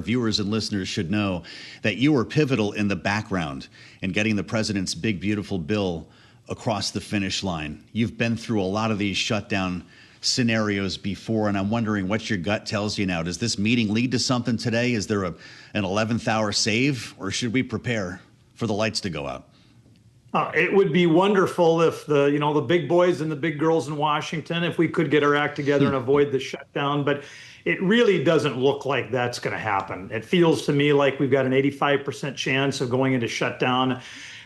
our viewers and listeners should know that you were pivotal in the background in getting the president's big, beautiful bill across the finish line. You've been through a lot of these shutdown scenarios before, and I'm wondering what your gut tells you now. Does this meeting lead to something today? Is there an 11th hour save, or should we prepare for the lights to go out? It would be wonderful if the big boys and the big girls in Washington, if we could get our act together and avoid the shutdown, but it really doesn't look like that's going to happen. It feels to me like we've got an 85% chance of going into shutdown.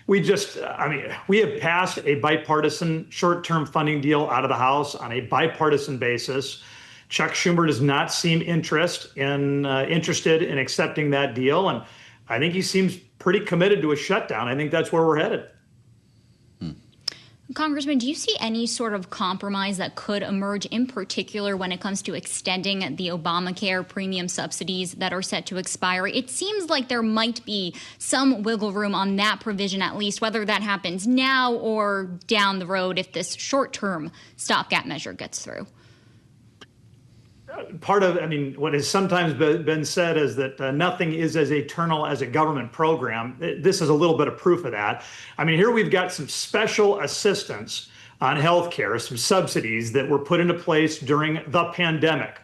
We have passed a bipartisan short-term funding deal out of the House on a bipartisan basis. Chuck Schumer does not seem interested in accepting that deal, and I think he seems pretty committed to a shutdown. I think that's where we're headed. Congressman, do you see any sort of compromise that could emerge, in particular when it comes to extending the Obamacare premium subsidies that are set to expire? It seems like there might be some wiggle room on that provision, at least, whether that happens now or down the road if this short-term stopgap measure gets through. What has sometimes been said is that nothing is as eternal as a government program. This is a little bit of proof of that. Here we've got some special assistance on healthcare, some subsidies that were put into place during the pandemic.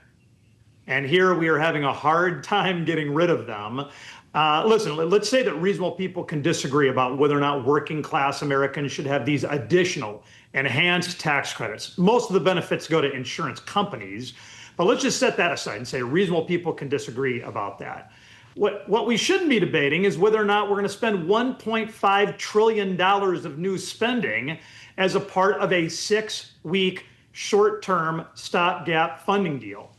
And here we are having a hard time getting rid of them. Listen, let's say that reasonable people can disagree about whether or not working class Americans should have these additional enhanced tax credits. Most of the benefits go to insurance companies. But let's just set that aside and say reasonable people can disagree about that. What we shouldn't be debating is whether or not we're going to spend $1.5 trillion of new spending as a part of a 6-week short-term stopgap funding deal.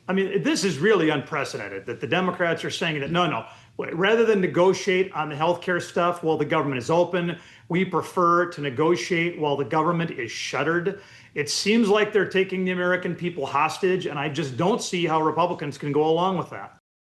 This is really unprecedented that the Democrats are saying that no, rather than negotiate on the healthcare stuff while the government is open, we prefer to negotiate while the government is shuttered. It seems like they're taking the American people hostage, and I just don't see how Republicans can go along with that.